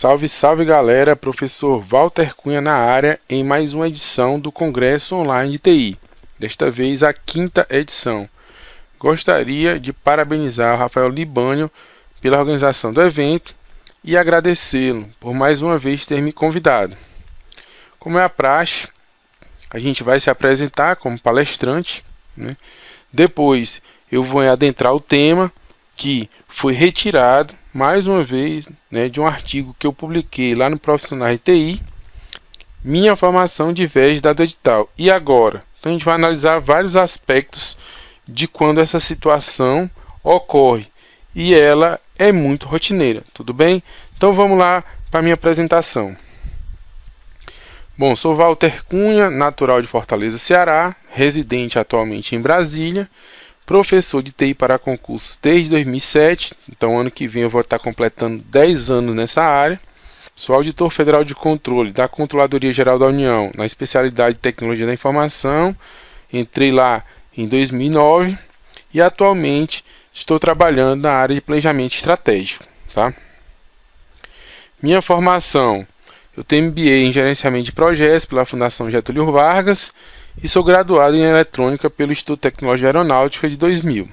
Salve, salve galera, professor Walter Cunha na área em mais uma edição do Congresso Online de TI, desta vez a 5ª edição. Gostaria de parabenizar o Rafael Libânio pela organização do evento e agradecê-lo por mais uma vez ter me convidado. Como é a praxe, a gente vai se apresentar como palestrante, né? Depois eu vou adentrar o tema que foi retirado mais uma vez, né, de um artigo que eu publiquei lá no Profissionais de TI, minha formação diverge da do edital. E agora? Então a gente vai analisar vários aspectos de quando essa situação ocorre e ela é muito rotineira, tudo bem? Então vamos lá para a minha apresentação. Bom, sou Walter Cunha, natural de Fortaleza, Ceará, residente atualmente em Brasília, professor de TI para concursos desde 2007, então ano que vem eu vou estar completando 10 anos nessa área. Sou auditor federal de controle da Controladoria Geral da União na especialidade de Tecnologia da Informação, entrei lá em 2009 e atualmente estou trabalhando na área de planejamento estratégico. Tá? Minha formação, eu tenho MBA em Gerenciamento de Projetos pela Fundação Getúlio Vargas e sou graduado em Eletrônica pelo Instituto de Tecnologia Aeronáutica de 2000.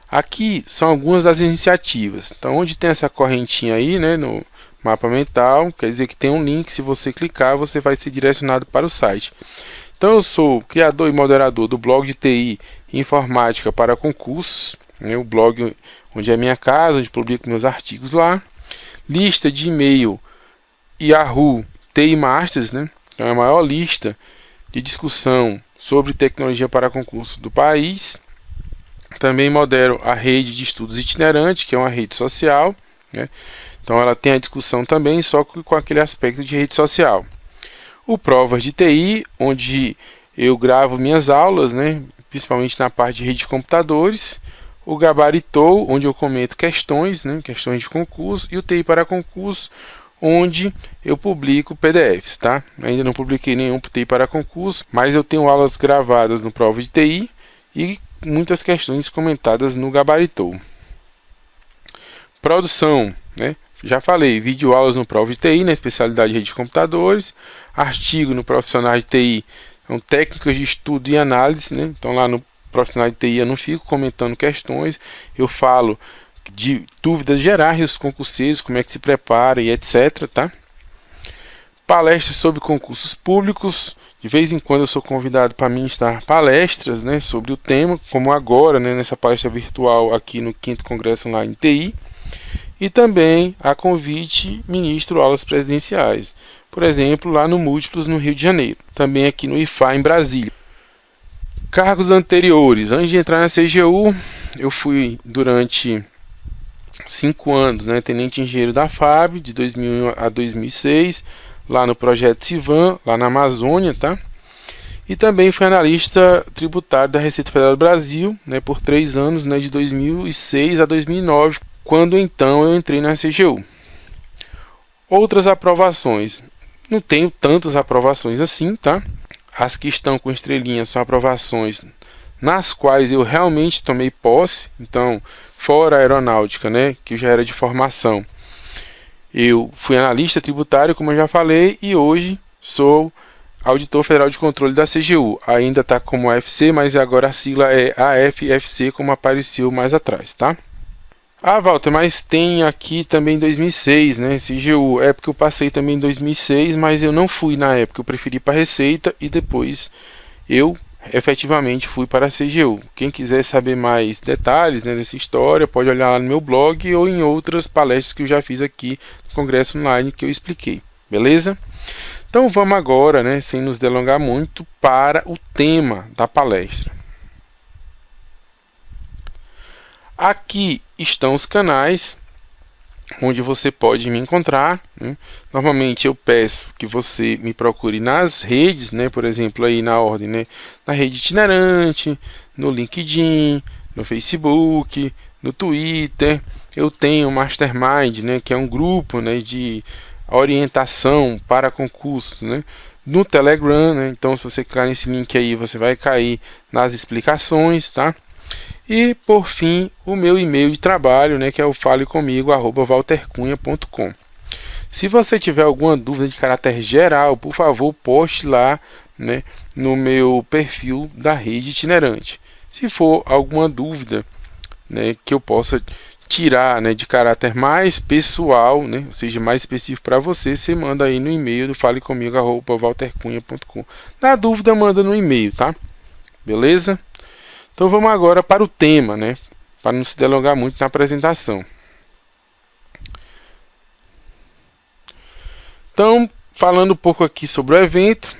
Aqui são algumas das iniciativas. Então, onde tem essa correntinha aí, né, no mapa mental, quer dizer que tem um link, se você clicar, você vai ser direcionado para o site. Então, eu sou criador e moderador do blog de TI Informática para Concursos, né, o blog onde é a minha casa, onde publico meus artigos lá. Lista de e-mail Yahoo TI Masters, né? É a maior lista de discussão sobre tecnologia para concurso do país. Também modero a rede de estudos itinerantes, que é uma rede social, né? Então ela tem a discussão também, só com aquele aspecto de rede social. O Provas de TI, onde eu gravo minhas aulas, né? Principalmente na parte de rede de computadores. O Gabaritou, onde eu comento questões, né? Questões de concurso. E o TI para concurso, onde eu publico PDFs, tá? Ainda não publiquei nenhum TI para concurso, mas eu tenho aulas gravadas no Prova de TI e muitas questões comentadas no Gabaritou. Produção, né? Já falei, videoaulas no Prova de TI, na especialidade de rede de computadores, artigo no Profissionais de TI, são técnicas de estudo e análise, né? Então lá no Profissionais de TI eu não fico comentando questões, eu falo de dúvidas gerais dos concurseiros, como é que se prepara e etc, tá? Palestras sobre concursos públicos, de vez em quando eu sou convidado para ministrar palestras, né, sobre o tema, como agora, né, nessa palestra virtual aqui no 5º Congresso Online TI, e também a convite ministro aulas presidenciais, por exemplo, lá no Múltiplos no Rio de Janeiro, também aqui no IFA em Brasília. Cargos anteriores, antes de entrar na CGU, eu fui durante 5 anos, né, tenente engenheiro da FAB, de 2001 a 2006, lá no projeto Civan, lá na Amazônia, tá? E também fui analista tributário da Receita Federal do Brasil, né, por 3 anos, né, de 2006 a 2009, quando então eu entrei na CGU. Outras aprovações, não tenho tantas aprovações assim, tá? As que estão com estrelinha são aprovações nas quais eu realmente tomei posse, então fora a aeronáutica, né, que já era de formação. Eu fui analista tributário, como eu já falei, e hoje sou auditor federal de controle da CGU. Ainda está como AFC, mas agora a sigla é AFFC, como apareceu mais atrás, tá? Ah, Walter, mas tem aqui também 2006, né, CGU. É porque eu passei também em 2006, mas eu não fui na época, eu preferi para a Receita e depois eu efetivamente fui para a CGU. Quem quiser saber mais detalhes, né, dessa história, pode olhar lá no meu blog ou em outras palestras que eu já fiz aqui no Congresso Online que eu expliquei, beleza? Então vamos agora, né, sem nos delongar muito, para o tema da palestra. Aqui estão os canais onde você pode me encontrar, né? Normalmente eu peço que você me procure nas redes, né? Por exemplo, aí na ordem, né? Na rede itinerante, no LinkedIn, no Facebook, no Twitter. Eu tenho o Mastermind, né? Que é um grupo, né, de orientação para concursos, né? No Telegram, né? Então se você clicar nesse link aí, você vai cair nas explicações, tá? E, por fim, o meu e-mail de trabalho, né, que é o falecomigo@waltercunha.com. Se você tiver alguma dúvida de caráter geral, por favor, poste lá, né, no meu perfil da rede itinerante. Se for alguma dúvida, né, que eu possa tirar, né, de caráter mais pessoal, né, ou seja, mais específico para você, você manda aí no e-mail do falecomigo@waltercunha.com. Na dúvida, manda no e-mail, tá? Beleza? Então vamos agora para o tema, né, para não se delongar muito na apresentação. Então, falando um pouco aqui sobre o evento,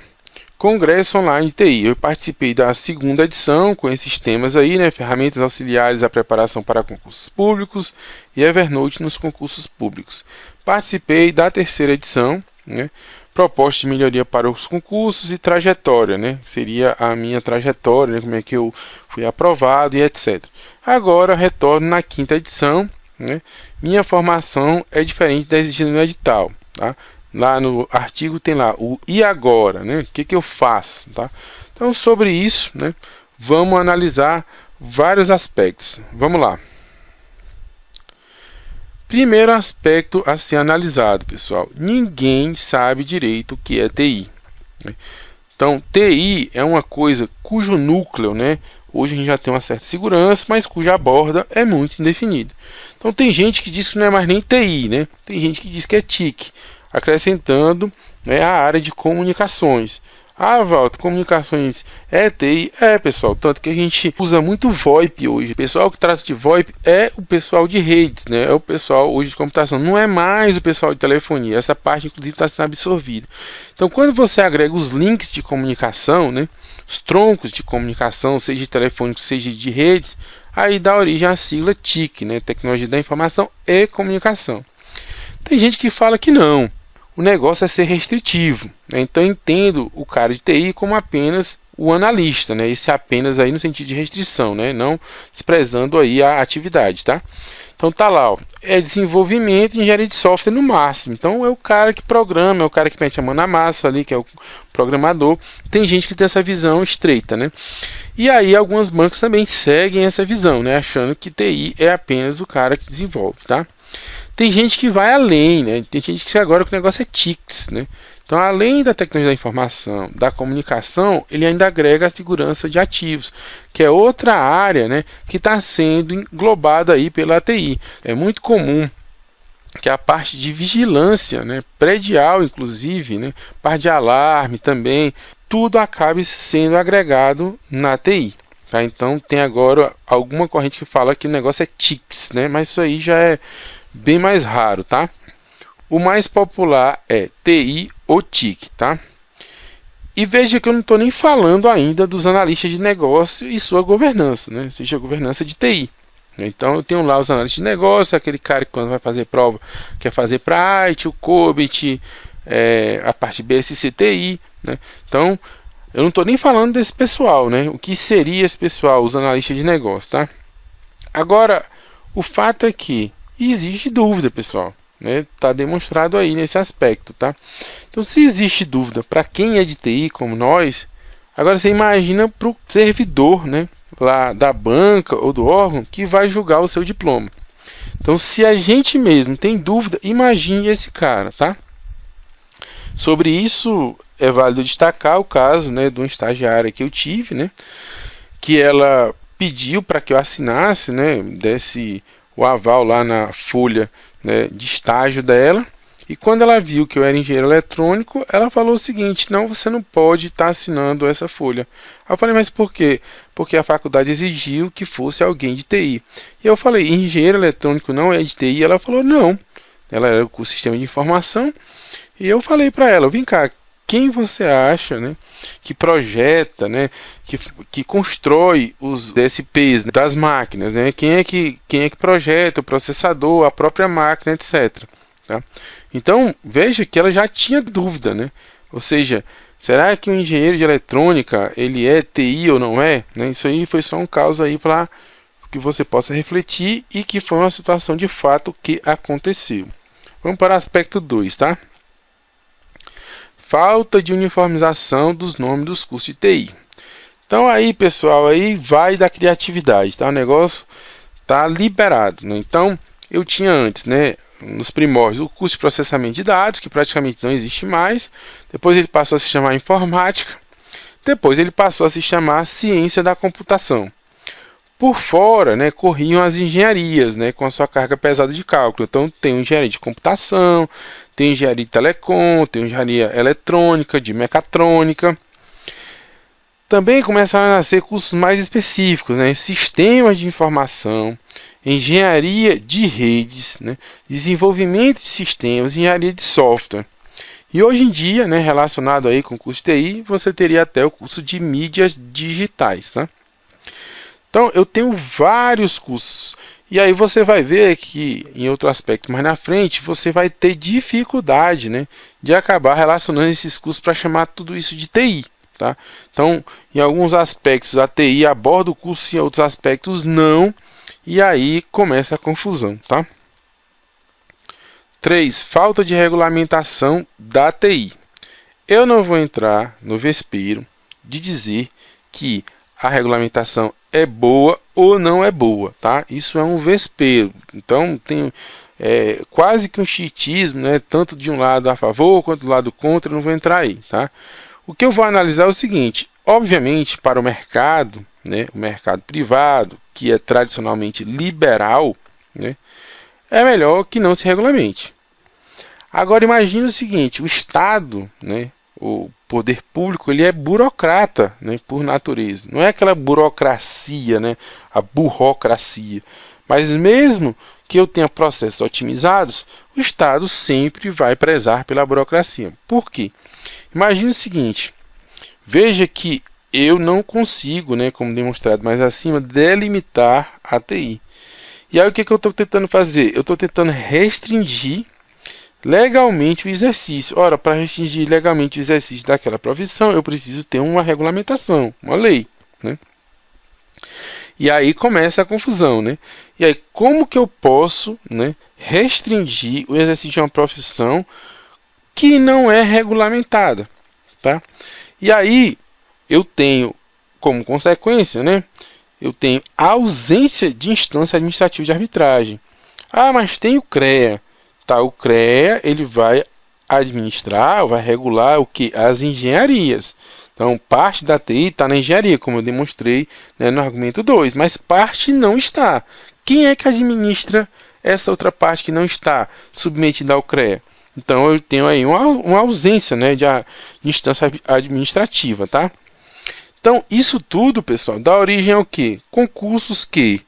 Congresso Online de TI. Eu participei da segunda edição com esses temas aí, né? Ferramentas auxiliares à preparação para concursos públicos e Evernote nos concursos públicos. Participei da terceira edição, né? Proposta de melhoria para os concursos e trajetória, né? Seria a minha trajetória, né? Como é que eu fui aprovado e etc. Agora retorno na quinta edição, né? Minha formação é diferente da exigida no edital, tá? Lá no artigo tem lá o e agora, né? O que eu faço, tá? Então, sobre isso, né, vamos analisar vários aspectos. Vamos lá. Primeiro aspecto a ser analisado, pessoal. Ninguém sabe direito o que é TI, né? Então, TI é uma coisa cujo núcleo, né, hoje a gente já tem uma certa segurança, mas cuja borda é muito indefinida. Então, tem gente que diz que não é mais nem TI, né? Tem gente que diz que é TIC, acrescentando, né, a área de comunicações. Ah, Walter, comunicações é TI? É, pessoal, tanto que a gente usa muito VoIP hoje. O pessoal que trata de VoIP é o pessoal de redes, né? É o pessoal hoje de computação, não é mais o pessoal de telefonia. Essa parte, inclusive, está sendo absorvida. Então, quando você agrega os links de comunicação, né, os troncos de comunicação, seja de telefônico, seja de redes, aí dá origem à sigla TIC, né? Tecnologia da Informação e Comunicação. Tem gente que fala que não. O negócio é ser restritivo, né? Então eu entendo o cara de TI como apenas o analista, né? Esse apenas aí no sentido de restrição, né? Não desprezando aí a atividade, tá? Então tá lá, ó, é desenvolvimento e engenharia de software no máximo. Então é o cara que programa, é o cara que mete a mão na massa ali, que é o programador. Tem gente que tem essa visão estreita, né? E aí alguns bancos também seguem essa visão, né? Achando que TI é apenas o cara que desenvolve, tá? Tem gente que vai além, né? Tem gente que agora que o negócio é TICs, né? Então, além da tecnologia da informação, da comunicação, ele ainda agrega a segurança de ativos, que é outra área, né, que está sendo englobada aí pela TI. É muito comum que a parte de vigilância, né, predial, inclusive, né, parte de alarme também, tudo acabe sendo agregado na TI. Tá? Então, tem agora alguma corrente que fala que o negócio é TICs, né? Mas isso aí já é bem mais raro, tá? O mais popular é TI ou TIC, tá? E veja que eu não estou nem falando ainda dos analistas de negócio e sua governança, né? Seja a governança de TI. Então eu tenho lá os analistas de negócio, aquele cara que quando vai fazer prova quer fazer para a IT, o COBIT, a parte BSC-TI, né? Então eu não estou nem falando desse pessoal, né? O que seria esse pessoal, os analistas de negócio, tá? Agora, o fato é que existe dúvida, pessoal, né? Tá demonstrado aí nesse aspecto, tá? Então, se existe dúvida para quem é de TI, como nós, agora você imagina para o servidor, né, lá da banca ou do órgão que vai julgar o seu diploma. Então, se a gente mesmo tem dúvida, imagine esse cara, tá? Sobre isso, é válido destacar o caso, né, de uma estagiária que eu tive, né, que ela pediu para que eu assinasse, né, desse o aval lá na folha, né, de estágio dela, e quando ela viu que eu era engenheiro eletrônico, ela falou o seguinte: não, você não pode estar assinando essa folha. Eu falei, mas por quê? Porque a faculdade exigiu que fosse alguém de TI. E eu falei, engenheiro eletrônico não é de TI? Ela falou, não, ela era com o sistema de informação. E eu falei para ela, vem cá, quem você acha, né, que projeta, né, que constrói os DSPs, né, das máquinas, né? Quem é que projeta o processador, a própria máquina, etc. Tá? Então, veja que ela já tinha dúvida, né? Ou seja, será que um engenheiro de eletrônica, ele é TI ou não é? Né? Isso aí foi só um caso aí para que você possa refletir e que foi uma situação de fato que aconteceu. Vamos para o aspecto 2, tá? Falta de uniformização dos nomes dos cursos de TI. Então aí, pessoal, aí vai da criatividade, tá? O negócio tá liberado, né? Então, eu tinha antes, né, nos primórdios, o curso de processamento de dados, que praticamente não existe mais. Depois ele passou a se chamar informática. Depois ele passou a se chamar ciência da computação. Por fora, né, corriam as engenharias, né, com a sua carga pesada de cálculo. Então, tem engenharia de computação, tem engenharia de telecom, tem engenharia eletrônica, de mecatrônica. Também começaram a nascer cursos mais específicos, né, sistemas de informação, engenharia de redes, né, desenvolvimento de sistemas, engenharia de software. E hoje em dia, né, relacionado aí com o curso de TI, você teria até o curso de mídias digitais, tá? Então, eu tenho vários cursos. E aí você vai ver que, em outro aspecto mais na frente, você vai ter dificuldade, né, de acabar relacionando esses cursos para chamar tudo isso de TI. Tá? Então, em alguns aspectos a TI aborda o curso, em outros aspectos não. E aí começa a confusão. Tá? 3. Falta de regulamentação da TI. Eu não vou entrar no vespeiro de dizer que a regulamentação é boa ou não é boa, tá? Isso é um vespeiro. Então tem quase que um chiitismo, né? Tanto de um lado a favor quanto do lado contra. Eu não vou entrar aí, tá? O que eu vou analisar é o seguinte: obviamente, para o mercado, né? O mercado privado, que é tradicionalmente liberal, né? É melhor que não se regulamente. Agora imagine o seguinte: o Estado, né, o poder público, ele é burocrata, né, por natureza. Não é aquela burocracia, né, a burocracia. Mas mesmo que eu tenha processos otimizados, o Estado sempre vai prezar pela burocracia. Por quê? Imagine o seguinte: veja que eu não consigo, né, como demonstrado mais acima, delimitar a TI. E aí o que eu estou tentando fazer? Eu estou tentando restringir legalmente o exercício. Ora, para restringir legalmente o exercício daquela profissão, eu preciso ter uma regulamentação, uma lei, né? E aí começa a confusão, né? E aí, como que eu posso, né, restringir o exercício de uma profissão que não é regulamentada, tá? E aí, eu tenho, como consequência, né, eu tenho a ausência de instância administrativa de arbitragem. Ah, mas tem o CREA. Tá, o CREA, ele vai administrar, vai regular o que? As engenharias. Então, parte da TI está na engenharia, como eu demonstrei, né, no argumento 2, mas parte não está. Quem é que administra essa outra parte que não está submetida ao CREA? Então, eu tenho aí uma ausência, né, de instância administrativa, tá? Então, isso tudo, pessoal, dá origem ao quê? Concursos que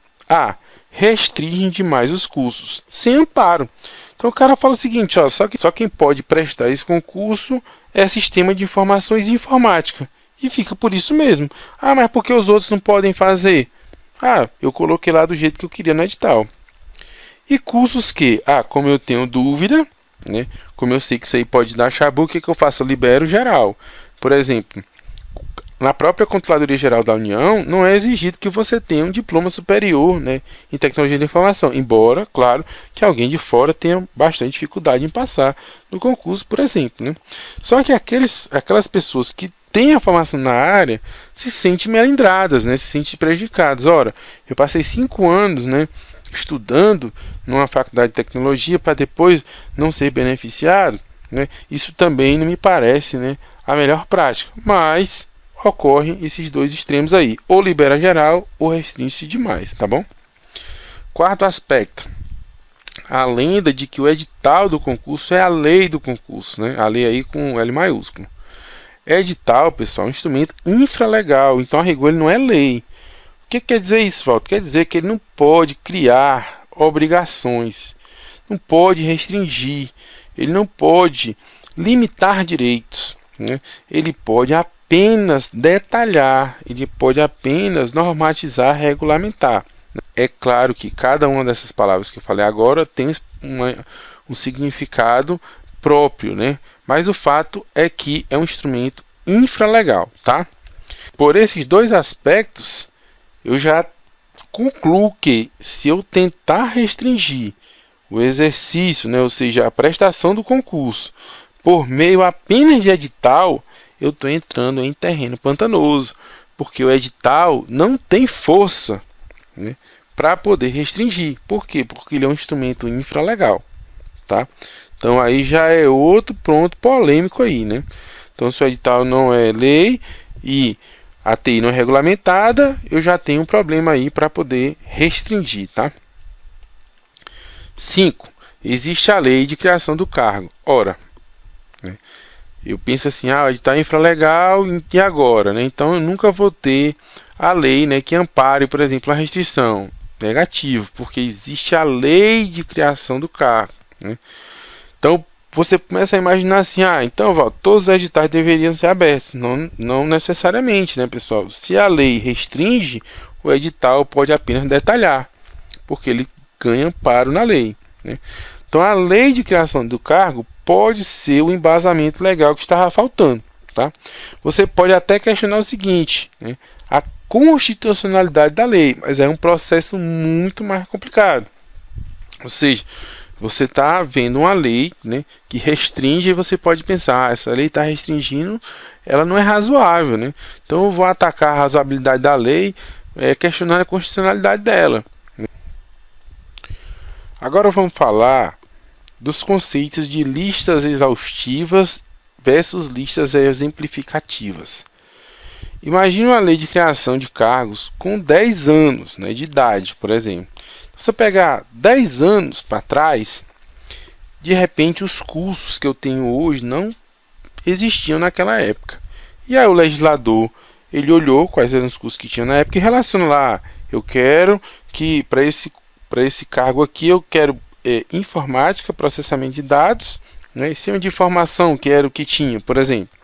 restringem demais os cursos, sem amparo. Então o cara fala o seguinte, ó, só quem pode prestar esse concurso é sistema de informações e informática. E fica por isso mesmo. Ah, mas por que os outros não podem fazer? Ah, eu coloquei lá do jeito que eu queria no edital. E cursos que, como eu tenho dúvida, né, como eu sei que isso aí pode dar chabu, o que eu faço? Eu libero geral. Por exemplo, na própria Controladoria Geral da União, não é exigido que você tenha um diploma superior, né, em tecnologia da informação. Embora, claro, que alguém de fora tenha bastante dificuldade em passar no concurso, por exemplo, né? Só que aquelas pessoas que têm a formação na área se sentem melindradas, né, se sentem prejudicadas. Ora, eu passei 5 anos, né, estudando numa faculdade de tecnologia para depois não ser beneficiado, né? Isso também não me parece, né, a melhor prática. Mas ocorrem esses dois extremos aí, ou libera geral ou restringe-se demais, tá bom? Quarto aspecto: a lenda de que o edital do concurso é a lei do concurso, né? A lei aí com L maiúsculo. Edital, pessoal, é um instrumento infralegal, então a rigor ele não é lei. O que quer dizer isso, Walter? Quer dizer que ele não pode criar obrigações, não pode restringir, ele não pode limitar direitos, né? Ele pode apenas detalhar, ele pode apenas normatizar, regulamentar. É claro que cada uma dessas palavras que eu falei agora tem um significado próprio, né? Mas o fato é que é um instrumento infralegal, tá? Por esses dois aspectos, eu já concluo que se eu tentar restringir o exercício, né, ou seja, a prestação do concurso, por meio apenas de edital, eu estou entrando em terreno pantanoso, porque o edital não tem força, né, para poder restringir. Por quê? Porque ele é um instrumento infralegal, tá? Então aí já é outro ponto polêmico aí, né? Então se o edital não é lei e a TI não é regulamentada, eu já tenho um problema aí para poder restringir, tá? 5. Existe a lei de criação do cargo. Ora, né, eu penso assim, o edital é infralegal e agora, né? Então eu nunca vou ter a lei, né, que ampare, por exemplo, a restrição. Negativo, porque existe a lei de criação do cargo, né? Então você começa a imaginar assim, então todos os editais deveriam ser abertos. Não necessariamente, né, pessoal? Se a lei restringe, o edital pode apenas detalhar, porque ele ganha amparo na lei, né? Então a lei de criação do cargo pode ser o embasamento legal que estava faltando, tá? Você pode até questionar o seguinte, né? A constitucionalidade da lei, mas é um processo muito mais complicado. Ou seja, você está vendo uma lei, né, que restringe, e você pode pensar, essa lei está restringindo, ela não é razoável, né? Então eu vou atacar a razoabilidade da lei, questionando a constitucionalidade dela. Agora vamos falar dos conceitos de listas exaustivas versus listas exemplificativas. Imagine uma lei de criação de cargos com 10 anos, né, de idade, por exemplo. Se você pegar 10 anos para trás, de repente os cursos que eu tenho hoje não existiam naquela época. E aí o legislador, ele olhou quais eram os cursos que tinha na época e relacionou lá, eu quero que para esse cargo aqui eu quero informática, processamento de dados, né, sistema de informação, que era o que tinha, por exemplo.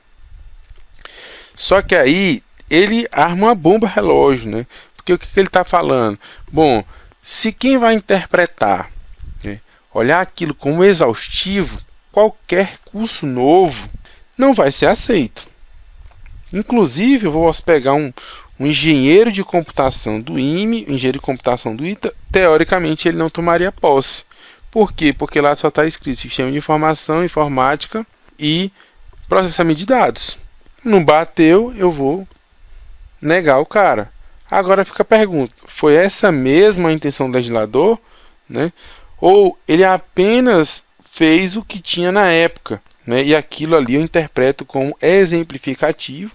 Só que aí ele arma uma bomba relógio, né? Porque o que ele está falando? Bom, se quem vai interpretar, né, olhar aquilo como exaustivo, qualquer curso novo não vai ser aceito. Inclusive, eu vou pegar um engenheiro de computação do IME, engenheiro de computação do ITA, teoricamente ele não tomaria posse. Por quê? Porque lá só está escrito sistema de informação, informática e processamento de dados. Não bateu, eu vou negar o cara. Agora fica a pergunta, foi essa mesma a intenção do legislador, né? Ou ele apenas fez o que tinha na época, né? E aquilo ali eu interpreto como exemplificativo,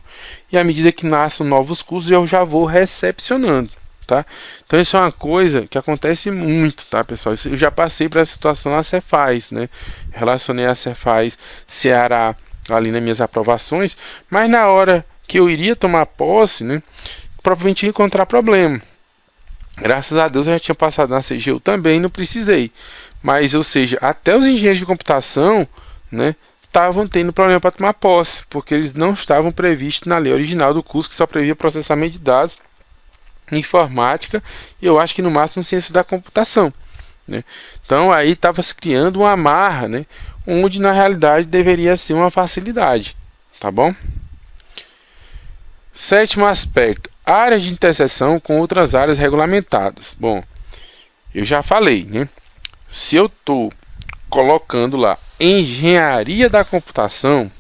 e à medida que nascem novos cursos eu já vou recepcionando, tá? Então isso é uma coisa que acontece muito, tá, pessoal? Eu já passei para essa situação na Cefaz, né? Relacionei a Cefaz Ceará ali nas minhas aprovações, mas na hora que eu iria tomar posse, né, provavelmente ia encontrar problema. Graças a Deus eu já tinha passado na CGU também, não precisei. Mas, ou seja, até os engenheiros de computação, né, estavam tendo problema para tomar posse, porque eles não estavam previstos na lei original do curso, que só previa processamento de dados, informática e eu acho que no máximo ciência da computação, né? Então aí estava se criando uma amarra, né, onde na realidade deveria ser uma facilidade, tá bom? Sétimo aspecto, áreas de interseção com outras áreas regulamentadas. Bom, eu já falei, né? Se eu estou colocando lá engenharia da computação,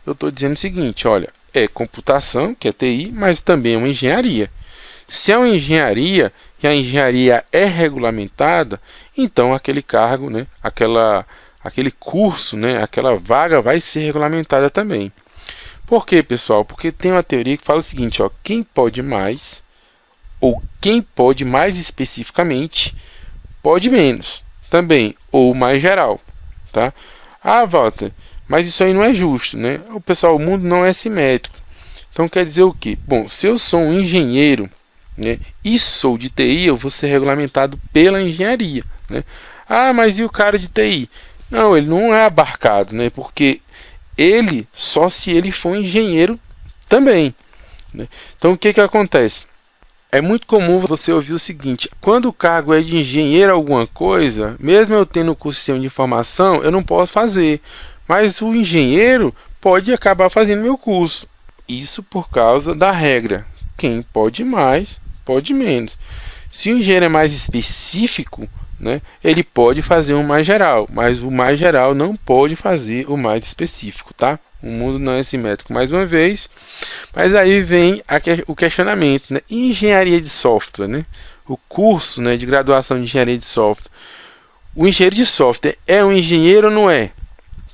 eu estou dizendo o seguinte, olha, é computação, que é TI, mas também é uma engenharia. Se é uma engenharia e a engenharia é regulamentada, então aquele cargo, né, aquele curso, né, aquela vaga vai ser regulamentada também. Por quê, pessoal? Porque tem uma teoria que fala o seguinte, ó, quem pode mais, ou quem pode mais especificamente, pode menos também, ou mais geral, tá? Ah, Walter, mas isso aí não é justo, né? O pessoal, o mundo não é simétrico. Então quer dizer o quê? Bom, se eu sou um engenheiro, né, e sou de TI, eu vou ser regulamentado pela engenharia, né? Ah, mas e o cara de TI? Não, ele não é abarcado, né? Porque ele, só se ele for engenheiro também, né? Então o que acontece? É muito comum você ouvir o seguinte, quando o cargo é de engenheiro alguma coisa, mesmo eu tendo o curso de sistema de informação, eu não posso fazer, mas o engenheiro pode acabar fazendo meu curso. Isso por causa da regra, quem pode mais, pode menos. Se o engenheiro é mais específico, né, ele pode fazer um mais geral, mas o mais geral não pode fazer o mais específico, tá? O mundo não é simétrico mais uma vez. Mas aí vem o questionamento, né? Engenharia de software, né? O curso, né, de graduação de engenharia de software. O engenheiro de software é um engenheiro ou não é?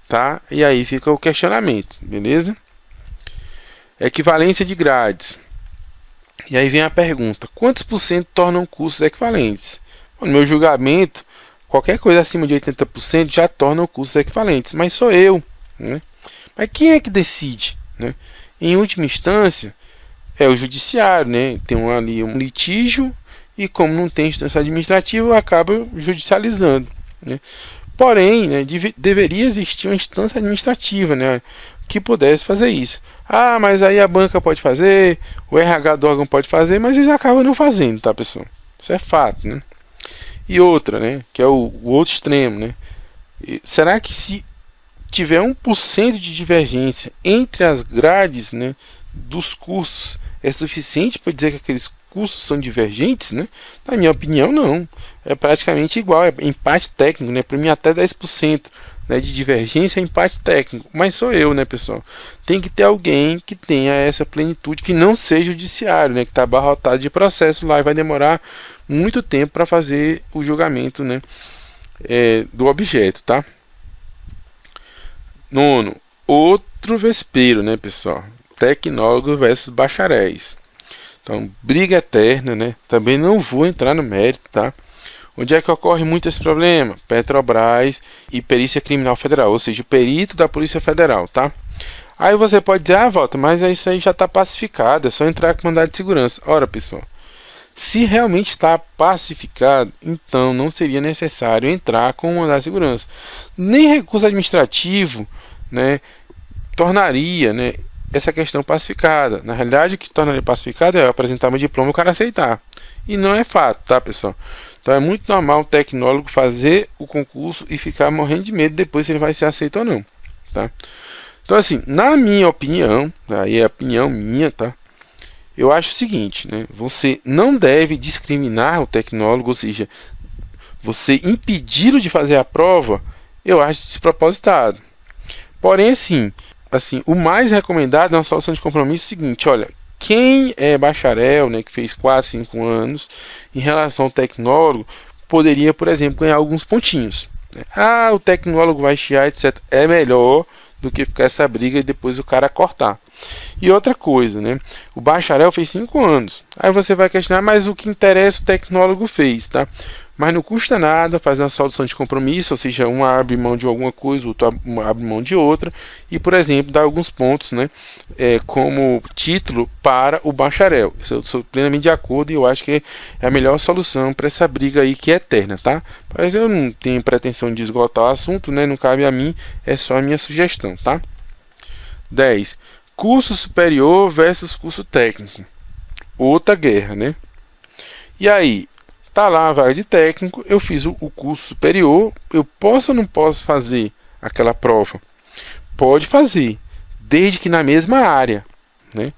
Tá? E aí fica o questionamento, beleza? Equivalência de grades. E aí vem a pergunta: quantos por cento tornam cursos equivalentes? No meu julgamento, qualquer coisa acima de 80% já torna cursos equivalentes, mas sou eu, né? Mas quem é que decide, né? Em última instância, é o judiciário, né? Tem ali um litígio e, como não tem instância administrativa, acaba judicializando, né? Porém, né, deveria existir uma instância administrativa, né, que pudesse fazer isso. Ah, mas aí a banca pode fazer, o RH do órgão pode fazer, mas eles acabam não fazendo, tá, pessoal? Isso é fato, né? E outra, né, que é o outro extremo, né? Será que se tiver 1% de divergência entre as grades, né, dos cursos, é suficiente para dizer que aqueles cursos são divergentes, né? Na minha opinião, não. É praticamente igual, é empate técnico, né? Para mim até 10%, né, de divergência é empate técnico. Mas sou eu, né, pessoal? Tem que ter alguém que tenha essa plenitude, que não seja o judiciário, né, que está abarrotado de processo lá e vai demorar muito tempo para fazer o julgamento, né, do objeto, tá? Nono, outro vespeiro, né, pessoal? Tecnólogos versus bacharéis. Então, briga eterna, né? Também não vou entrar no mérito, tá? Onde é que ocorre muito esse problema? Petrobras e Perícia Criminal Federal, ou seja, o perito da Polícia Federal, tá? Aí você pode dizer, Walter, mas isso aí já está pacificado, é só entrar com mandado de segurança. Ora, pessoal, se realmente está pacificado, então não seria necessário entrar com mandado de segurança. Nem recurso administrativo, né, tornaria, né, essa questão pacificada. Na realidade, o que tornaria pacificado é apresentar meu diploma e o cara aceitar. E não é fato, tá, pessoal? Então é muito normal o tecnólogo fazer o concurso e ficar morrendo de medo depois se ele vai ser aceito ou não, tá? Então, assim, na minha opinião, aí é a opinião minha, tá? Eu acho o seguinte, né? Você não deve discriminar o tecnólogo, ou seja, você impedi-lo de fazer a prova, eu acho despropositado. Porém, assim, o mais recomendado é uma solução de compromisso seguinte: olha, quem é bacharel, né, que fez 4, 5 anos, em relação ao tecnólogo, poderia, por exemplo, ganhar alguns pontinhos, né? Ah, o tecnólogo vai chiar, etc. É melhor do que ficar essa briga e depois o cara cortar. E outra coisa, né? O bacharel fez 5 anos. Aí você vai questionar, mas o que interessa o tecnólogo fez, tá? Mas não custa nada fazer uma solução de compromisso, ou seja, um abre mão de alguma coisa, outro abre mão de outra, e, por exemplo, dar alguns pontos, né, como título para o bacharel. Eu sou plenamente de acordo e eu acho que é a melhor solução para essa briga aí que é eterna, tá? Mas eu não tenho pretensão de esgotar o assunto, né, não cabe a mim, é só a minha sugestão, tá? 10. Curso superior versus curso técnico. Outra guerra, né? E aí, tá lá a vaga de técnico, eu fiz o curso superior, eu posso ou não posso fazer aquela prova? Pode fazer, desde que na mesma área, né?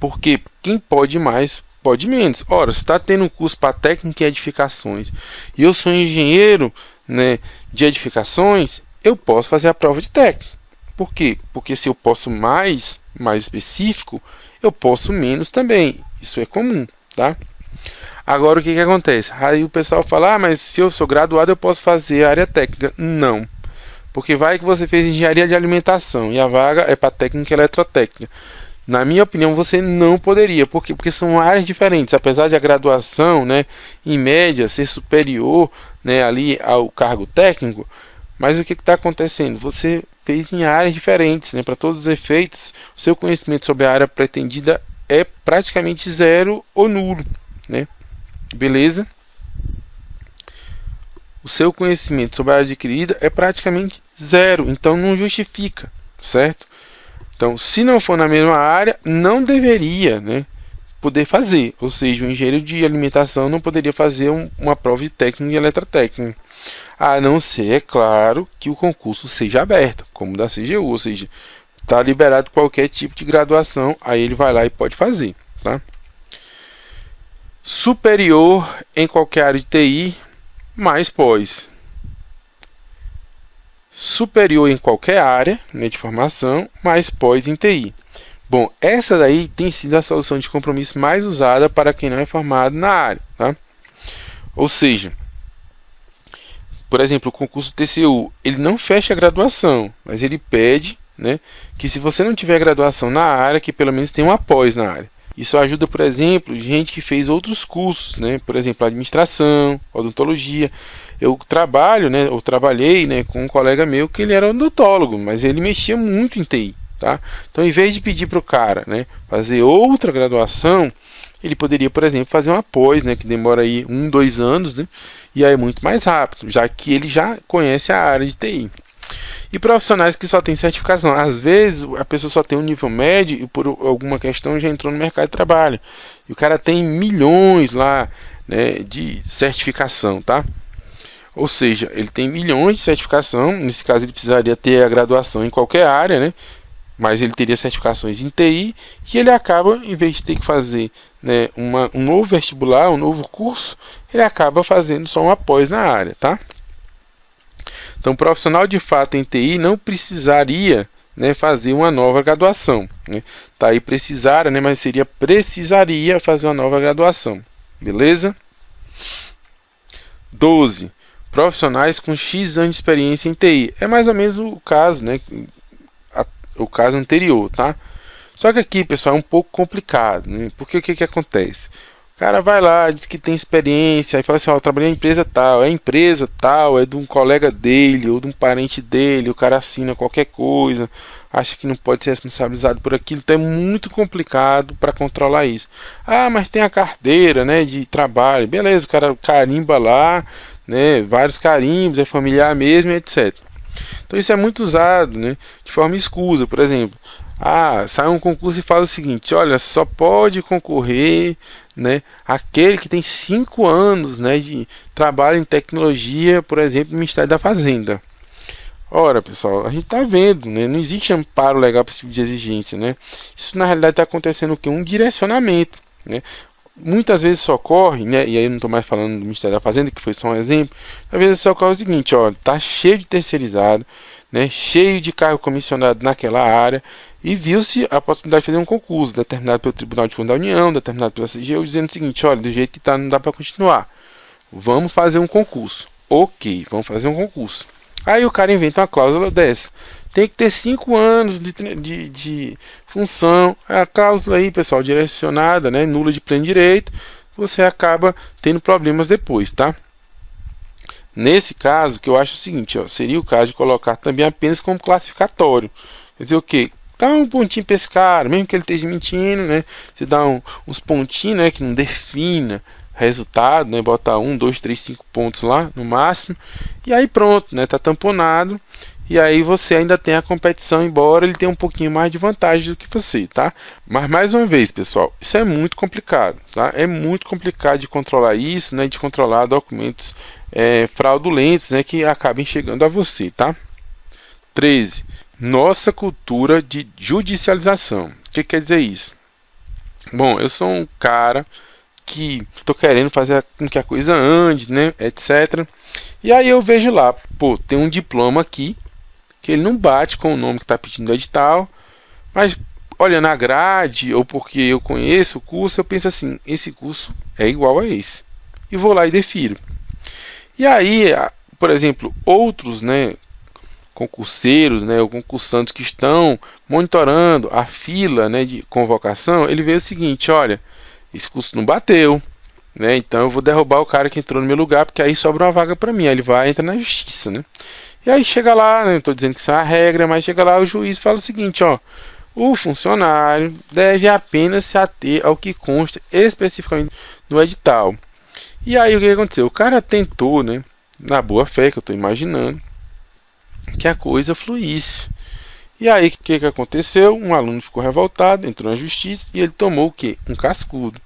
Porque quem pode mais, pode menos. Ora, se está tendo um curso para técnica em edificações e eu sou engenheiro, né, de edificações, eu posso fazer a prova de técnico. Por quê? Porque se eu posso mais específico, eu posso menos também. Isso é comum, tá? Agora o que acontece? Aí o pessoal fala, ah, mas se eu sou graduado eu posso fazer a área técnica. Não, porque vai que você fez engenharia de alimentação e a vaga é para técnica eletrotécnica. Na minha opinião você não poderia, porque são áreas diferentes, apesar de a graduação, né, em média ser superior, né, ali ao cargo técnico, mas o que está acontecendo? Você fez em áreas diferentes, né, para todos os efeitos, o seu conhecimento sobre a área pretendida é praticamente zero ou nulo, né? Beleza? O seu conhecimento sobre a área adquirida é praticamente zero, então não justifica, certo? Então, se não for na mesma área, não deveria, né, poder fazer. Ou seja, o engenheiro de alimentação não poderia fazer uma prova de técnico e eletrotécnico. A não ser, é claro, que o concurso seja aberto, como da CGU, ou seja, está liberado qualquer tipo de graduação, aí ele vai lá e pode fazer, tá? Superior em qualquer área de TI, mais pós. superior em qualquer área, né, de formação, mais pós em TI. Bom, essa daí tem sido a solução de compromisso mais usada para quem não é formado na área, tá? Ou seja, por exemplo, o concurso TCU, ele não fecha a graduação, mas ele pede, né, que se você não tiver graduação na área, que pelo menos tenha uma pós na área. Isso ajuda, por exemplo, gente que fez outros cursos, né, por exemplo, administração, odontologia. Eu trabalhei, né, com um colega meu que ele era odontólogo, mas ele mexia muito em TI, tá? Então, em vez de pedir para o cara, né, fazer outra graduação, ele poderia, por exemplo, fazer uma pós, né, que demora aí 1, 2 anos, né, e aí é muito mais rápido, já que ele já conhece a área de TI. E profissionais que só têm certificação. Às vezes a pessoa só tem um nível médio e por alguma questão já entrou no mercado de trabalho. E o cara tem milhões lá, né, de certificação, tá? Ou seja, ele tem milhões de certificação. Nesse caso ele precisaria ter a graduação em qualquer área, né? Mas ele teria certificações em TI e ele acaba, em vez de ter que fazer, né, um novo vestibular, um novo curso, ele acaba fazendo só uma pós na área, tá? Então, o profissional de fato em TI não precisaria, né, fazer uma nova graduação, né? Tá aí precisar, né, mas seria precisaria fazer uma nova graduação. Beleza? 12. Profissionais com X anos de experiência em TI. É mais ou menos o caso, né, o caso anterior, tá? Só que aqui, pessoal, é um pouco complicado, né? Porque o que acontece? O cara vai lá, diz que tem experiência, aí fala assim, ó, eu trabalhei em empresa tal, é de um colega dele, ou de um parente dele, o cara assina qualquer coisa, acha que não pode ser responsabilizado por aquilo, então é muito complicado para controlar isso. Ah, mas tem a carteira, né, de trabalho, beleza, o cara carimba lá, né, vários carimbos, é familiar mesmo, etc. Então isso é muito usado, né, de forma escusa, por exemplo. Sai um concurso e fala o seguinte, olha, só pode concorrer, né, aquele que tem 5 anos, né, de trabalho em tecnologia, por exemplo, no Ministério da Fazenda. Ora, pessoal, a gente está vendo, né, não existe amparo legal para esse tipo de exigência, né? Isso na realidade está acontecendo o quê? Um direcionamento, né? Muitas vezes só ocorre, né, e aí eu não estou mais falando do Ministério da Fazenda, que foi só um exemplo, às vezes só ocorre o seguinte, olha, está cheio de terceirizado, né, cheio de cargo comissionado naquela área, e viu-se a possibilidade de fazer um concurso, determinado pelo Tribunal de Contas da União, determinado pela CGU, dizendo o seguinte, olha, do jeito que está não dá para continuar, vamos fazer um concurso. Ok, vamos fazer um concurso. Aí o cara inventa uma cláusula dessa, tem que ter 5 anos de função, a cláusula aí, pessoal, direcionada, né, nula de pleno direito, você acaba tendo problemas depois, tá? Nesse caso, que eu acho o seguinte, ó, seria o caso de colocar também apenas como classificatório. Quer dizer o quê? Dá um pontinho para esse cara, mesmo que ele esteja mentindo, né? Você dá uns pontinhos, né, que não defina resultado, né? Bota 1, 2, 3, 5 pontos lá, no máximo. E aí pronto, né? Tá tamponado. E aí você ainda tem a competição, embora ele tenha um pouquinho mais de vantagem do que você, tá? Mas mais uma vez, pessoal, isso é muito complicado, tá? É muito complicado de controlar isso, né? De controlar documentos fraudulentos, né? Que acabem chegando a você, tá? 13. Nossa cultura de judicialização. O que quer dizer isso? Bom, eu sou um cara que estou querendo fazer com que a coisa ande, né? Etc. E aí eu vejo lá, pô, tem um diploma aqui, que ele não bate com o nome que está pedindo no edital, mas olhando a grade, ou porque eu conheço o curso, eu penso assim, esse curso é igual a esse. E vou lá e defiro. E aí, por exemplo, outros, né, concurseiros, né, ou concursantes que estão monitorando a fila, né, de convocação, ele vê o seguinte, olha, esse curso não bateu, né, então eu vou derrubar o cara que entrou no meu lugar, porque aí sobra uma vaga para mim, aí ele vai entrar na justiça, né. E aí chega lá, né, não estou dizendo que isso é a regra, mas chega lá o juiz fala o seguinte, ó, o funcionário deve apenas se ater ao que consta especificamente no edital. E aí o que aconteceu? O cara tentou, né, na boa fé, que eu estou imaginando, que a coisa fluísse. E aí o que aconteceu? Um aluno ficou revoltado, entrou na justiça e ele tomou o quê? Um cascudo.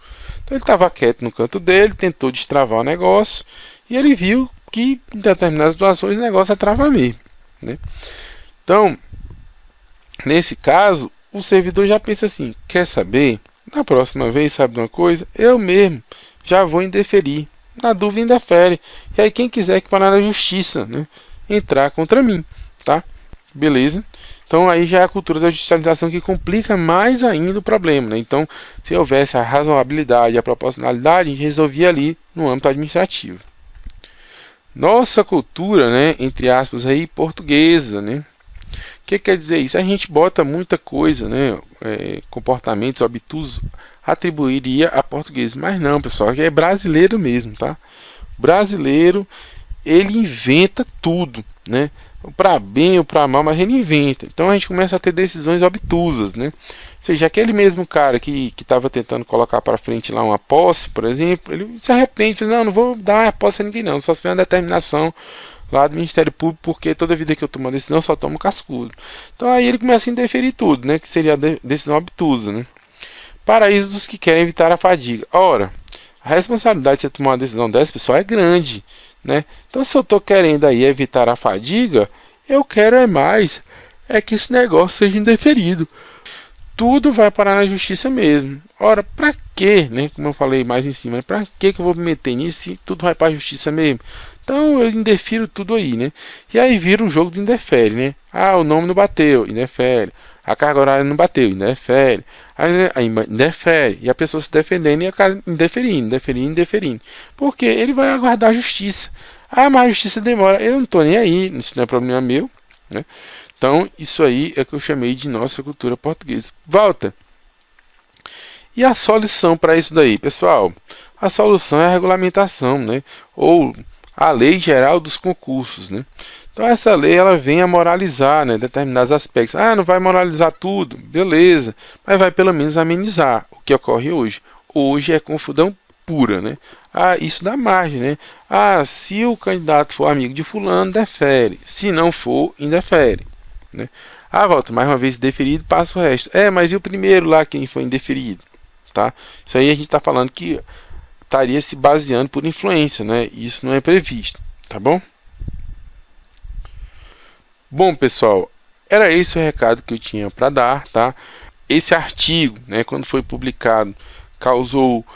Então ele estava quieto no canto dele, tentou destravar o negócio e ele viu que em determinadas situações o negócio é travar mesmo, né? Então, nesse caso, o servidor já pensa assim, quer saber? Na próxima vez, sabe de uma coisa? Eu mesmo já vou indeferir. Na dúvida, indefere. E aí quem quiser que parar na justiça, né, entrar contra mim. tá? Beleza? Então aí já é a cultura da judicialização que complica mais ainda o problema, né? Então, se houvesse a razoabilidade e a proporcionalidade, a gente resolvia ali no âmbito administrativo. Nossa cultura, né, entre aspas aí, portuguesa, né? O que quer dizer isso? A gente bota muita coisa, né, comportamentos obtusos, atribuiria a português, mas não, pessoal, que é brasileiro mesmo, tá? Brasileiro, ele inventa tudo, né? Para bem ou para mal, mas ele inventa. Então a gente começa a ter decisões obtusas, né? Ou seja, aquele mesmo cara que estava tentando colocar para frente lá uma posse, por exemplo, ele se arrepende, diz, não vou dar uma posse a ninguém não, só se for uma determinação lá do Ministério Público, porque toda vida que eu tomo uma decisão, só tomo cascudo. Então aí ele começa a interferir tudo, né? Que seria a decisão obtusa, né? Paraíso dos que querem evitar a fadiga. Ora, a responsabilidade de você tomar uma decisão dessa, pessoal, é grande, né? Então, se eu estou querendo aí evitar a fadiga, eu quero que esse negócio seja indeferido. Tudo vai parar na justiça mesmo. Ora, para quê, né? Como eu falei mais em cima, para que eu vou me meter nisso se tudo vai para a justiça mesmo? Então, eu indefiro tudo aí, né? E aí vira o jogo do indefere, né? Ah, o nome não bateu, indefere. A carga horária não bateu, indefere. Aí indefere. E a pessoa se defendendo e a cara indeferindo. Porque ele vai aguardar a justiça. Ah, mas a justiça demora. Eu não estou nem aí, isso não é problema meu, né? Então, isso aí é que eu chamei de nossa cultura portuguesa. Volta. E a solução para isso daí, pessoal? A solução é a regulamentação, né? Ou a lei geral dos concursos, né? Então essa lei ela vem a moralizar, né, determinados aspectos. Ah, não vai moralizar tudo, beleza, mas vai pelo menos amenizar o que ocorre hoje. Hoje é confusão pura, né? Ah, isso dá margem, né? Ah, se o candidato for amigo de fulano, defere. Se não for, indefere, né? Ah, volta, mais uma vez deferido, passa o resto. Mas e o primeiro lá, quem foi indeferido? Tá? Isso aí a gente está falando que estaria se baseando por influência, né? Isso não é previsto, tá bom? Bom, pessoal, era esse o recado que eu tinha para dar, tá? Esse artigo, né, quando foi publicado, causou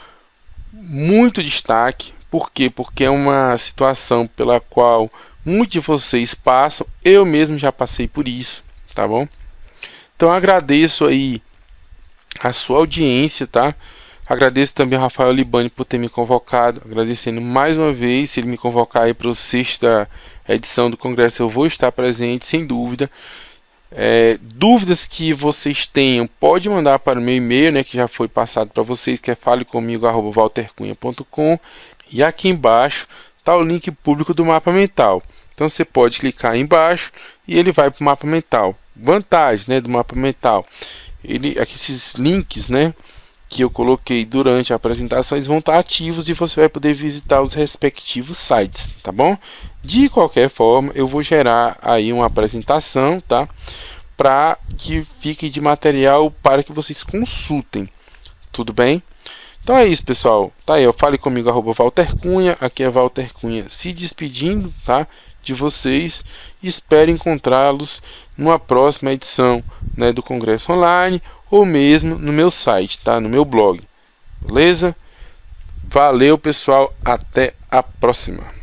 muito destaque. Por quê? Porque é uma situação pela qual muitos de vocês passam. Eu mesmo já passei por isso, tá bom? Então agradeço aí a sua audiência, tá? Agradeço também ao Rafael Libani por ter me convocado, agradecendo mais uma vez. Se ele me convocar aí para a sexta edição do Congresso, eu vou estar presente, sem dúvida. Dúvidas que vocês tenham, pode mandar para o meu e-mail, né, que já foi passado para vocês, que é falecomigo@waltercunha.com, e aqui embaixo está o link público do mapa mental. Então você pode clicar aí embaixo e ele vai para o mapa mental. Vantagem, né, do mapa mental, aqui esses links, né, que eu coloquei durante a apresentação, eles vão estar ativos e você vai poder visitar os respectivos sites, tá bom? De qualquer forma, eu vou gerar aí uma apresentação, tá? Para que fique de material para que vocês consultem, tudo bem? Então é isso, pessoal. Tá aí, fale comigo @waltercunha, aqui é Walter Cunha se despedindo, tá? De vocês. Espero encontrá-los numa próxima edição, né, do Congresso Online, ou mesmo no meu site, tá? No meu blog. Beleza? Valeu, pessoal. Até a próxima.